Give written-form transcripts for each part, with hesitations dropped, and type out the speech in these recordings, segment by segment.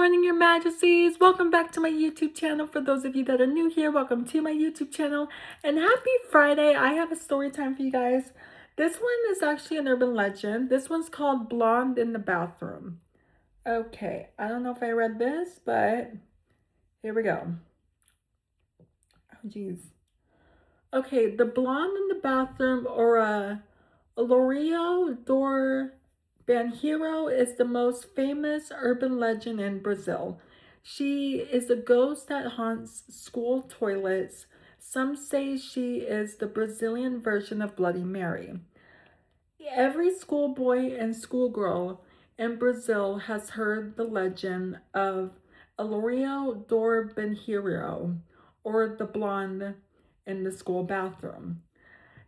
morning, Your Majesties. Welcome back to my YouTube channel. For those of you that are new here, welcome to my YouTube channel. And happy Friday. I have a story time for you guys. This one is actually an urban legend. This one's called Blonde in the Bathroom. Okay, I don't know if I read this, but here we go. Oh, geez. Okay, the blonde in the bathroom, or Alorio Dor Banheiro, is the most famous urban legend in Brazil. She is a ghost that haunts school toilets. Some say she is the Brazilian version of Bloody Mary. Every schoolboy and schoolgirl in Brazil has heard the legend of Alorio Dor Banheiro, or the blonde in the school bathroom.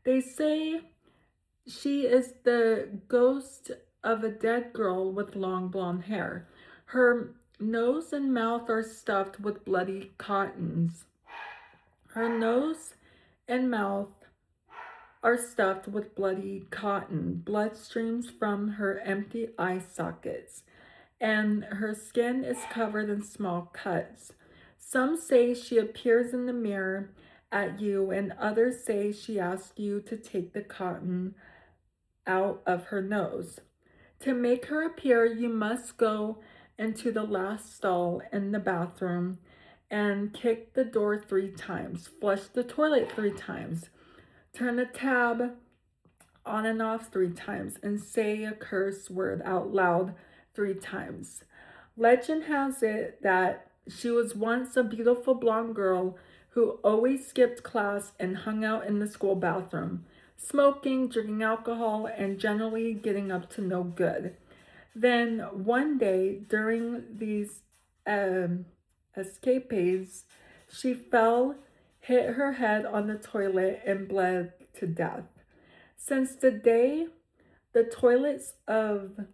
They say she is the ghost of a dead girl with long blonde hair. Her nose and mouth are stuffed with bloody cottons. Her nose and mouth are stuffed with bloody cotton. Blood streams from her empty eye sockets, and her skin is covered in small cuts. Some say she appears in the mirror at you, and others say she asks you to take the cotton out of her nose. To make her appear, you must go into the last stall in the bathroom and kick the door 3 times, flush the toilet 3 times, turn the tab on and off 3 times, and say a curse word out loud 3 times. Legend has it that she was once a beautiful blonde girl who always skipped class and hung out in the school bathroom, smoking, drinking alcohol, and generally getting up to no good. Then one day during these escapades, she fell, hit her head on the toilet, and bled to death. Since the day the toilets of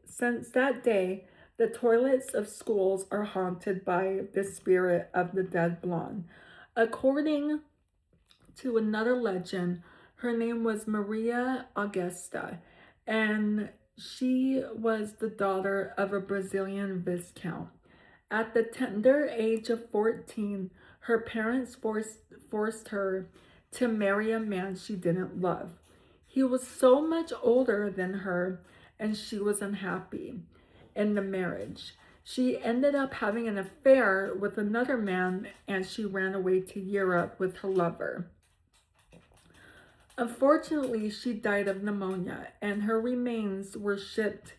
since that day, the toilets of schools are haunted by the spirit of the dead blonde. According to another legend, her name was Maria Augusta, and she was the daughter of a Brazilian viscount. At the tender age of 14, her parents forced her to marry a man she didn't love. He was so much older than her, and she was unhappy in the marriage. She ended up having an affair with another man, and she ran away to Europe with her lover. Unfortunately, she died of pneumonia, and her remains were shipped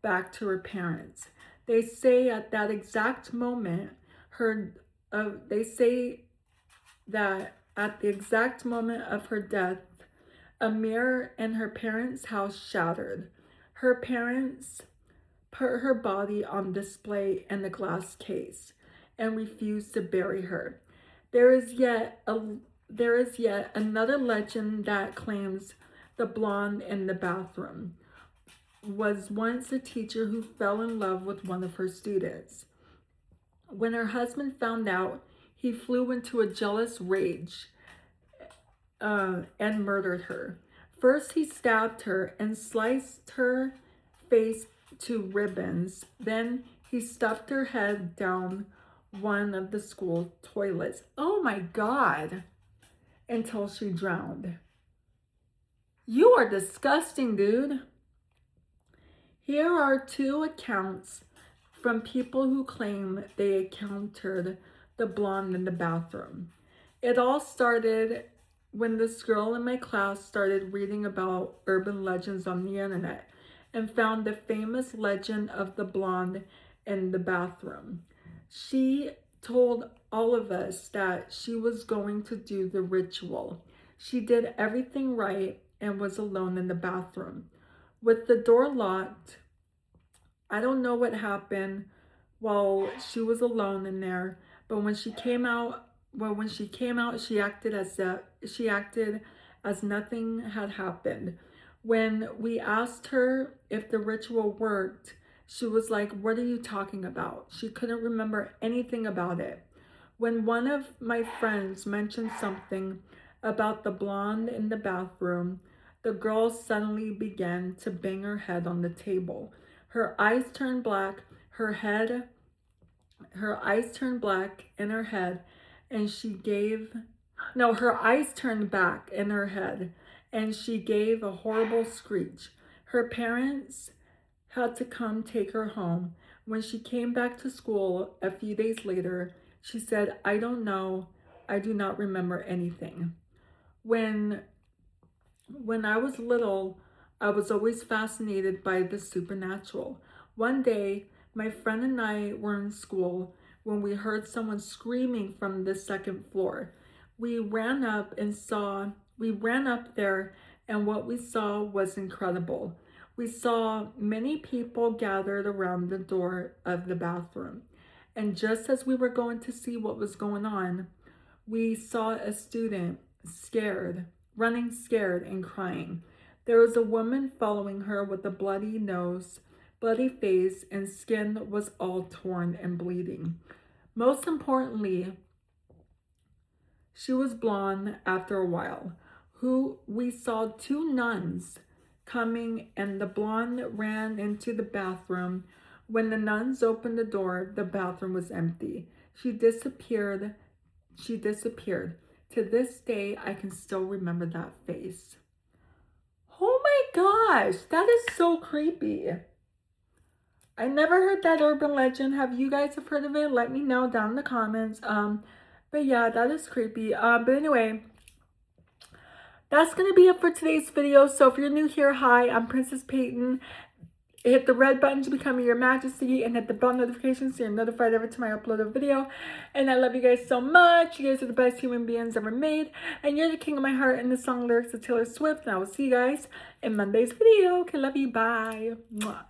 back to her parents. They say at that exact moment, they say that at the exact moment of her death, a mirror in her parents' house shattered. Her parents put her body on display in a glass case and refused to bury her. There is yet another legend that claims the blonde in the bathroom was once a teacher who fell in love with one of her students. When her husband found out, he flew into a jealous rage and murdered her. First, he stabbed her and sliced her face to ribbons. Then he stuffed her head down one of the school toilets. Oh my God! Until she drowned. You are disgusting, dude. Here are 2 accounts from people who claim they encountered the blonde in the bathroom. It all started when this girl in my class started reading about urban legends on the internet and found the famous legend of the blonde in the bathroom. She told all of us that she was going to do the ritual. She did everything right and was alone in the bathroom. With the door locked, I don't know what happened while she was alone in there, but when she came out, she acted as nothing had happened. When we asked her if the ritual worked, she was like, "What are you talking about?" She couldn't remember anything about it. When one of my friends mentioned something about the blonde in the bathroom, the girl suddenly began to bang her head on the table. Her eyes turned black, her eyes turned black in her head, and her eyes turned back in her head, and she gave a horrible screech. Her parents had to come take her home. When she came back to school a few days later, she said, "I don't know. I do not remember anything." When I was little, I was always fascinated by the supernatural. One day, my friend and I were in school when we heard someone screaming from the second floor. We ran up there, and what we saw was incredible. We saw many people gathered around the door of the bathroom. And just as we were going to see what was going on, we saw a student running scared and crying. There was a woman following her with a bloody nose, bloody face, and skin was all torn and bleeding. Most importantly, she was blonde after a while. We saw two nuns coming, and the blonde ran into the bathroom. When the nuns opened the door, the bathroom was empty. She disappeared. To this day, I can still remember that face. Oh my gosh, that is so creepy. I never heard that urban legend. Have you guys heard of it? Let me know down in the comments. But yeah, that is creepy. But anyway, that's gonna be it for today's video. So if you're new here, hi, I'm Princess Peyton. Hit the red button to become your majesty, and hit the bell notification so you're notified every time I upload a video. And I love you guys so much. You guys are the best human beings ever made, and you're the king of my heart. And the song lyrics of Taylor Swift. And I will see you guys in Monday's video. Okay, love you. Bye. Mwah.